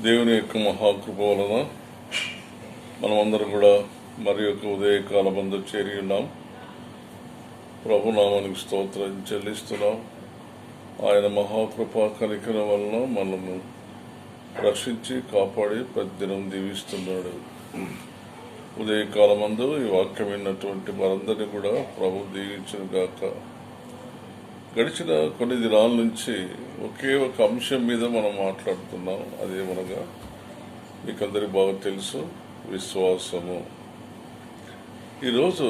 దేవుని యొక్క మహాకృప వలన మనమందరం కూడా మరి యొక్క ఉదయకాలమందు చేరి ఉన్నాం. ప్రభునామానికి స్తోత్రం చెల్లిస్తున్నాం. ఆయన మహాకృప కనికరం వలన మనము రక్షించి కాపాడి ప్రతిదినం దీవిస్తున్నాడు. ఉదయకాలమందు ఈ వాక్యం విన్నటువంటి మనందరినీ కూడా ప్రభు దీవించును గాక. గడిచిన కొన్ని దినాల నుంచి ఒకే ఒక అంశం మీద మనం మాట్లాడుతున్నాం. అదేమనగా మీకందరికీ బాగా తెలుసు, విశ్వాసము. ఈరోజు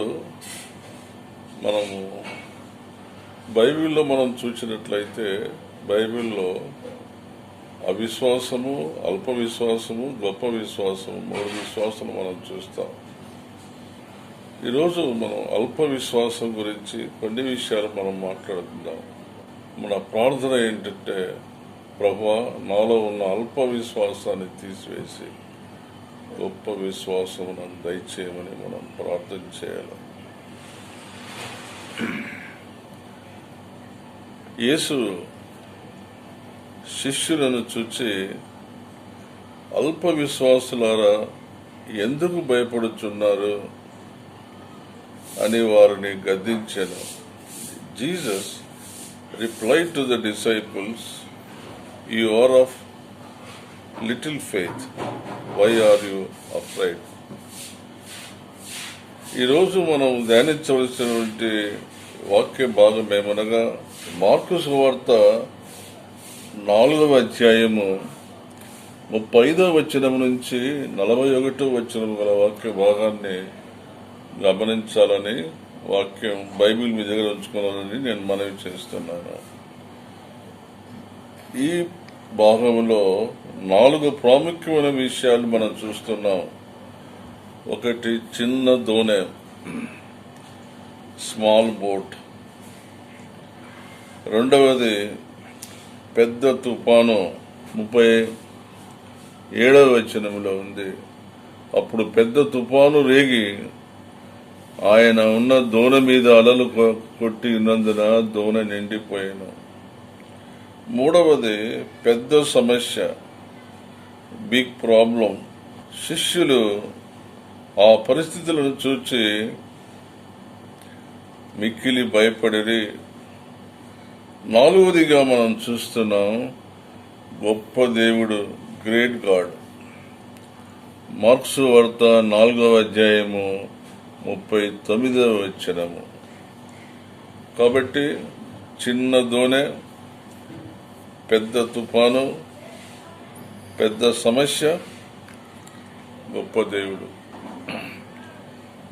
మనము బైబిల్లో మనం చూసినట్లయితే బైబిల్లో అవిశ్వాసము, అల్ప విశ్వాసము, గొప్ప విశ్వాసము, 3 విశ్వాసాలు మనం చూస్తాం. ఈరోజు మనం అల్ప విశ్వాసం గురించి కొన్ని విషయాలు మనం మాట్లాడుకుందాం. మన ప్రార్థన ఏంటంటే, ప్రభువా నాలో ఉన్న అల్ప విశ్వాసాన్ని తీసివేసి గొప్ప విశ్వాసం దయచేయమని మనం ప్రార్థన చేయాలి. యేసు శిష్యులను చూచి, అల్ప విశ్వాసులారా ఎందుకు భయపడుచున్నారు అని వారిని గద్దించాను. Jesus replied to the disciples, you are of little faith, why are you afraid. ఈరోజు మనం ధ్యానించవలసినటువంటి వాక్య భాగం ఏమనగా, మార్కు సువార్త 4వ అధ్యాయము 35వ వచనం నుంచి 41వ వచనం గల వాక్య భాగాన్ని గమనించాలని, వాక్యం బైబిల్ మీ దగ్గర ఉంచుకోవాలని నేను మనవి చేస్తున్నాను. ఈ భాగంలో 4 ప్రాముఖ్యమైన విషయాలు మనం చూస్తున్నాం. ఒకటి, చిన్న దోణె, స్మాల్ బోట్. రెండవది, పెద్ద తుఫాను. 37వ వచనంలో ఉంది. అప్పుడు పెద్ద తుఫాను రేగి ఆయన ఉన్న దోణి మీద అలలు కొట్టి ఉన్నందున దోణి నిండిపోయాను. మూడవది, పెద్ద సమస్య, బిగ్ ప్రాబ్లం. శిష్యులు ఆ పరిస్థితులను చూచి మిక్కిలి భయపడిరి. నాలుగవదిగా మనం చూస్తున్నాం, గొప్ప దేవుడు, గ్రేట్ గాడ్. మార్కు వార్త 4వ అధ్యాయము 39వ వచనము. కాబట్టి చిన్న దోణె, పెద్ద తుఫాను, పెద్ద సమస్య, గొప్ప దేవుడు.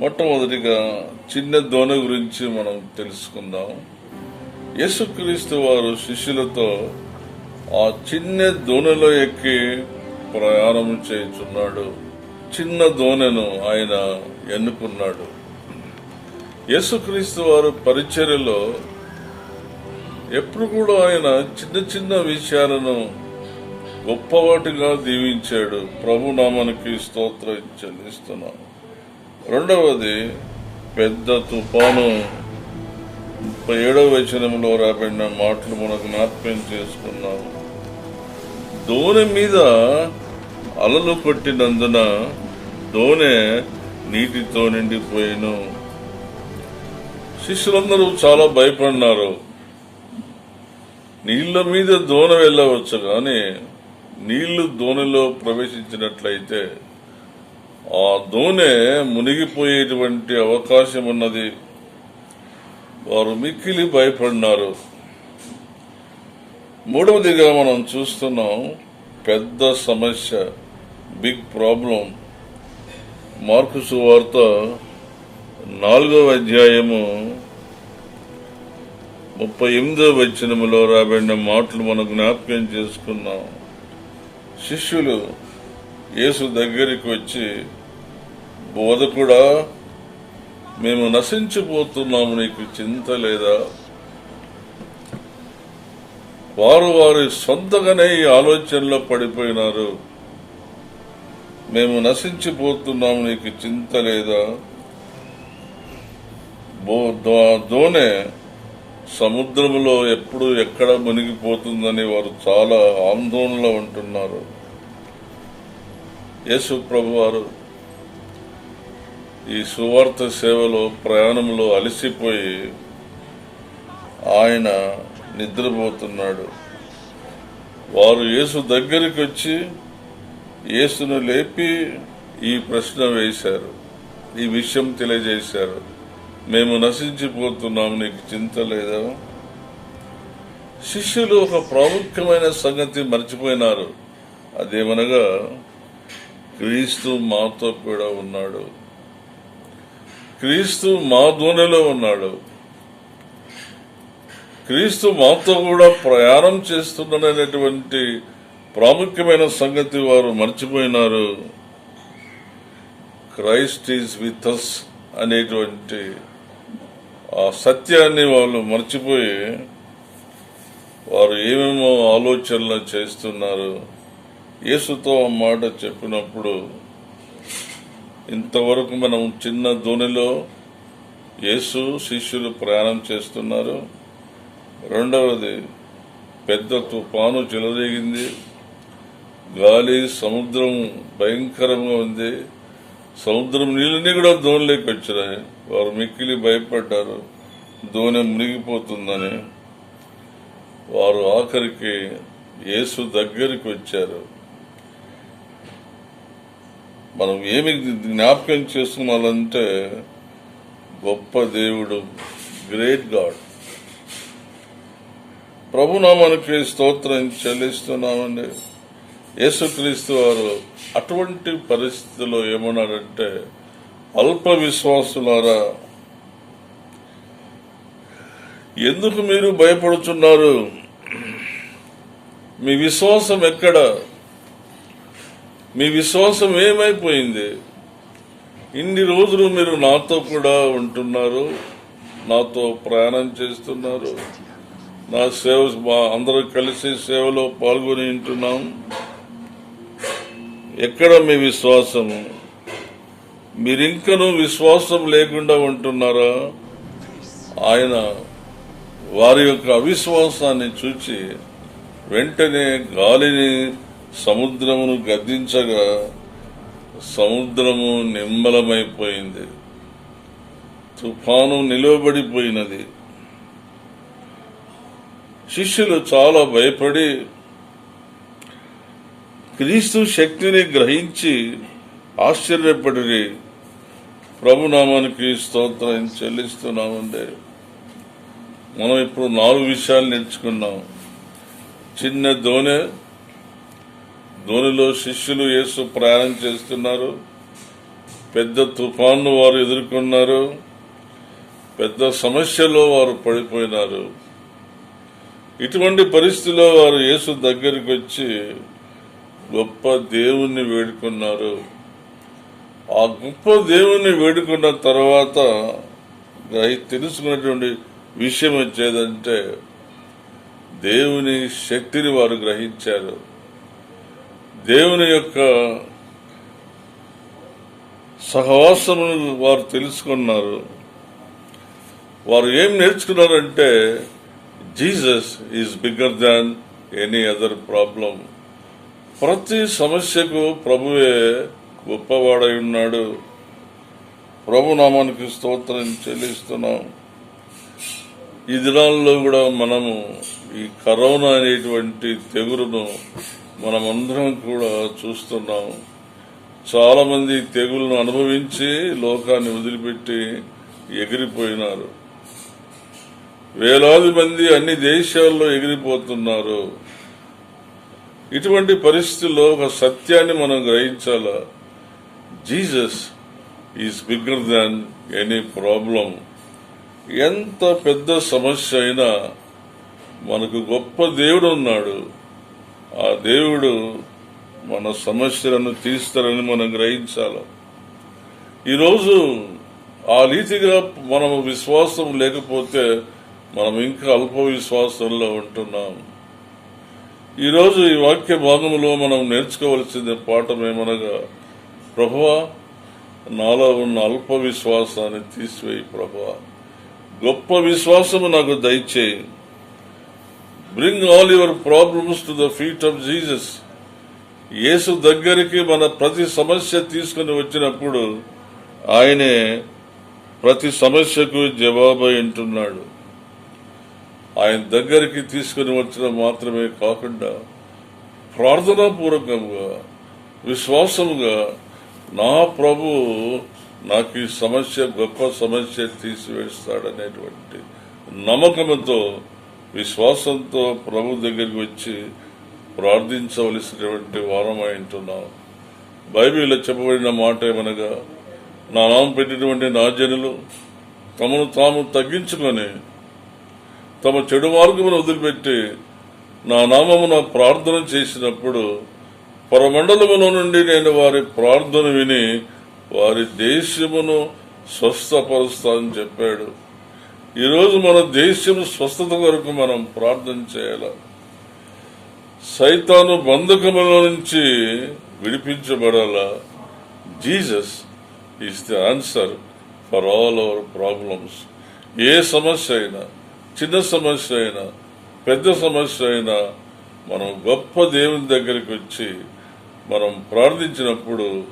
మొట్టమొదటిగా చిన్న దోణె గురించి మనం తెలుసుకుందాం. యేసుక్రీస్తు వారు శిష్యులతో ఆ చిన్న దోణిలో ఎక్కి ప్రయాణం చేయుచున్నాడు. చిన్న దోణెను ఆయన ఎన్నుకున్నాడు. యేసుక్రీస్తు వారు పరిచర్యలో ఎప్పుడు కూడా ఆయన చిన్న చిన్న విషయాలను గొప్పవాటిగా దీవించాడు. ప్రభు నామానికి స్తోత్రం చెల్లిస్తున్నాం. రెండవది, పెద్ద తుఫాను. 37వ వచనంలో రాబడిన మాటలు మనకు జ్ఞాపకం చేసుకున్నాం. దోణి మీద అలలు కొట్టినందున దోణె నీటితో నిండిపోయాను. శిష్యులందరూ చాలా భయపడినారు. నీళ్ల మీద దోణి వెళ్ళవచ్చు, కానీ నీళ్లు దోణిలో ప్రవేశించినట్లయితే ఆ దోణె మునిగిపోయేటువంటి అవకాశం ఉన్నది. వారు మిక్కిలి భయపడినారు. మూడవదిగా మనం చూస్తున్నాం, పెద్ద సమస్య, బిగ్ ప్రాబ్లం. మార్కు సువార్త 4వ అధ్యాయము 38వ వచనములో రాబడిన మాటలు మనం జ్ఞాపకం చేసుకున్నాం. శిష్యులు యేసు దగ్గరికి వచ్చి, బోధకుడా, మేము నశించిపోతున్నాము, నీకు చింత లేదా? వారు వారి సొంతగానే ఈ ఆలోచనలో పడిపోయినారు. మేము నశించిపోతున్నాము, నీకు చింత లేదా? దోణె సముద్రంలో ఎప్పుడు ఎక్కడ మునిగిపోతుందని వారు చాలా ఆందోళనలో ఉంటున్నారు. 37వ యేసు ప్రభువారు ఈ సువార్త సేవలో ప్రయాణంలో అలసిపోయి ఆయన నిద్రపోతున్నాడు. వారు యేసు దగ్గరికి వచ్చి యేసును లేపి ఈ ప్రశ్న వేశారు, ఈ విషయం తెలియజేశారు. మేము నశించిపోతున్నాము, నీకు చింత లేదా? శిష్యులు ఒక ప్రాముఖ్యమైన సంగతి మర్చిపోయినారు. అదేమనగా క్రీస్తు మాతో కూడా ఉన్నాడు, క్రీస్తు మా ధోనిలో ఉన్నాడు, క్రీస్తు మాతో కూడా ప్రయాణం చేస్తున్నాడనేటువంటి ప్రాముఖ్యమైన సంగతి వారు మర్చిపోయినారు. క్రైస్ట్ ఈజ్ విత్ us అనేటువంటి ఆ సత్యాన్ని వాళ్ళు మర్చిపోయి వారు ఏమేమో ఆలోచనలు చేస్తున్నారు. యేసుతో ఆ మాట చెప్పినప్పుడు, ఇంతవరకు మనం చిన్న ధోనిలో యేసు శిష్యులు ప్రయాణం చేస్తున్నారు. రెండవది, పెద్ద తుఫాను చెలరేగింది, గాలి సముద్రం భయంకరంగా ఉంది, సముద్రం నీళ్ళని కూడా ధోనిలోకి వచ్చినాయి. వారు మిక్కిలి భయపడ్డారు, ధోని మునిగిపోతుందని. వారు ఆఖరికి యేసు దగ్గరికి వచ్చారు. మనం ఏమి జ్ఞాపకం చేసుకున్నాలంటే, గొప్ప దేవుడు, గ్రేట్ గాడ్, ప్రభునామానికి స్తోత్రం చెల్లిస్తున్నామండి. యేసుక్రీస్తు వారు అటువంటి పరిస్థితిలో ఏమన్నాడంటే, అల్ప విశ్వాసులారా, ఎందుకు మీరు భయపడుతున్నారు? మీ విశ్వాసం ఎక్కడ? మీ విశ్వాసం ఏమైపోయింది? ఇన్ని రోజులు మీరు నాతో కూడా ఉంటున్నారు, నాతో ప్రయాణం చేస్తున్నారు, నా సేవ అందరూ కలిసి సేవలో పాల్గొని ఉంటున్నాం. ఎక్కడ మీ విశ్వాసము? మీరింకనూ విశ్వాసం లేకుండా ఉంటున్నారా? ఆయన వారి యొక్క అవిశ్వాసాన్ని చూచి వెంటనే గాలిని సముద్రమును గద్దించగా సముద్రము నిమ్మలమైపోయింది, తుఫాను నిలువబడిపోయినది. శిష్యులు చాలా భయపడి క్రీస్తు శక్తిని గ్రహించి ఆశ్చర్యపడి ప్రభునామానికి స్తోత్రం చెల్లిస్తున్నామండి. మనం ఇప్పుడు 4 విషయాలు నేర్చుకున్నాం. చిన్న ధోనిలో శిష్యులు యేసు ప్రయాణం చేస్తున్నారు, పెద్ద తుఫాను వారు ఎదుర్కొన్నారు, పెద్ద సమస్యలో వారు పడిపోయినారు. ఇటువంటి పరిస్థితిలో వారు యేసు దగ్గరికి వచ్చి గొప్ప దేవుణ్ణి వేడుకున్నారు. ఆ గొప్ప దేవుణ్ణి వేడుకున్న తర్వాత తెలుసుకున్నటువంటి విషయం వచ్చేదంటే, దేవుని శక్తిని వారు గ్రహించారు, దేవుని యొక్క సహవాసమును వారు తెలుసుకున్నారు. వారు ఏం నేర్చుకున్నారంటే, Jesus is bigger than any other problem. ప్రతి సమస్యకు ప్రభువే గొప్పవాడై ఉన్నాడు. ప్రభునామానికి స్తోత్రం చెల్లిస్తున్నాం. ఈ దినాల్లో కూడా మనము ఈ కరోనా అనేటువంటి తెగులును మనమందరం కూడా చూస్తున్నాం. చాలా మంది తెగులను అనుభవించి లోకాన్ని వదిలిపెట్టి ఎగిరిపోయినారు. వేలాది మంది అన్ని దేశాల్లో ఎగిరిపోతున్నారు. ఇటువంటి పరిస్థితుల్లో ఒక సత్యాన్ని మనం గ్రహించాలా, Jesus is bigger than any problem. ఎంత పెద్ద సమస్య అయినా మనకు గొప్ప దేవుడు ఉన్నాడు. ఆ దేవుడు మన సమస్యలను తీస్తారని మనం గ్రహించాలి. ఈరోజు ఆ రీతిగా మనం విశ్వాసం లేకపోతే మనం ఇంకా అల్ప విశ్వాసంలో ఉంటున్నాం. ఈరోజు ఈ వాక్య భాగంలో మనం నేర్చుకోవలసిన పాఠం ఏమనగా, ప్రభువా, నాలో ఉన్న అల్ప విశ్వాసాన్ని తీసివేయి ప్రభువా, గొప్ప విశ్వాసము నాకు దయచేయి. Bring all your problems to the feet of Jesus. యేసు దగ్గరికి మన ప్రతి సమస్య తీసుకుని వచ్చినప్పుడు ఆయనే ప్రతి సమస్యకు జవాబు అంటున్నాడు. ఆయన దగ్గరికి తీసుకుని వచ్చడం మాత్రమే కాకుండా ప్రార్థనాపూర్వకంగా విశ్వాసముగా నా ప్రభు నాకు ఈ సమస్య గొప్ప సమస్య తీసివేస్తాడనేటువంటి నమ్మకంతో విశ్వాసంతో ప్రభు దగ్గరికి వచ్చి ప్రార్థించవలసినటువంటి వారమై ఉంటున్నాం. బైబిల్లో చెప్పబడిన మాట ఏమనగా, నా నామం పెట్టినటువంటి నా జనులు తమను తాము తగ్గించుకొని తమ చెడు మార్గమును వదిలిపెట్టి నా నామమున ప్రార్థన చేసినప్పుడు పరమండలములో నుండి నేను వారి ప్రార్థన విని వారి దేశమును స్వస్థపరుస్తానని చెప్పాడు. ఈరోజు మన దేశం స్వస్థత కొరకు మనం ప్రార్థన చేయాలి. సైతాను బంధకముల నుంచి విడిపించబడాలా. Jesus is the answer for all our problems. ఏ సమస్య అయినా, చిన్న సమస్య అయినా, పెద్ద సమస్య అయినా మనం గొప్ప దేవుని దగ్గరికి వచ్చి మనం ప్రార్థించినప్పుడు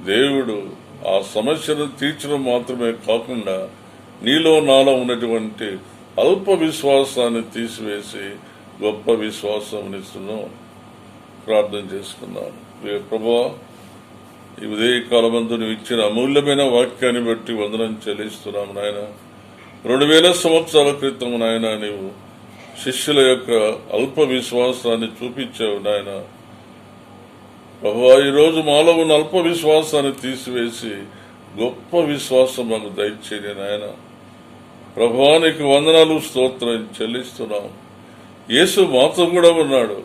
దేవుడు ఆ సమస్యను తీర్చడం మాత్రమే కాకుండా నీలో నాలో ఉన్నటువంటి అల్ప విశ్వాసాన్ని తీసివేసి గొప్ప విశ్వాసం ఇస్తున్నాం. ప్రార్థన చేసుకున్నాను. ప్రభువా, ఈ ఉదయకాలమందు నువ్వు ఇచ్చిన అమూల్యమైన వాక్యాన్ని బట్టి వందనం చెల్లిస్తున్నాము నాయన. 2000 సంవత్సరాల క్రితం నాయన నీవు శిష్యుల యొక్క అల్ప విశ్వాసాన్ని చూపించావు నాయన. ప్రభువా, ఈరోజు మాలో ఉన్న అల్ప విశ్వాసాన్ని తీసివేసి గొప్ప విశ్వాసం మాకు దయచేయండి నాయన. ప్రభువా, నీకు వందనాలు స్తోత్రం చెల్లిస్తున్నాం. యేసు మాతో కూడా ఉన్నాడు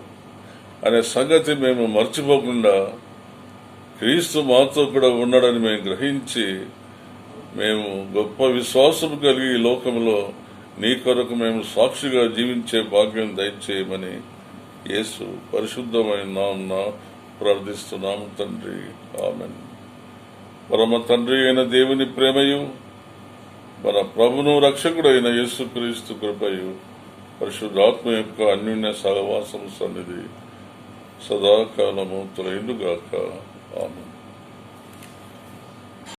అనే సంగతి మేము మర్చిపోకుండా క్రీస్తు మాతో కూడా ఉన్నాడని మేము గ్రహించి మేము గొప్ప విశ్వాసం కలిగి ఈ లోకంలో నీ కొరకు మేము సాక్షిగా జీవించే భాగ్యం దయచేయమని యేసు పరిశుద్ధమైన నామమున ప్రార్థిస్తున్నాము తండ్రి. ఆమేన్. పరమ తండ్రి అయిన దేవుని ప్రేమయు మన ప్రభును రక్షకుడైన యేసుక్రీస్తు కృపయు పరిశుద్ధాత్మ యొక్క అన్యోన్య సహవాసం సన్నిధి సదాకాలము తొలగిండుగాక. ఆమేన్.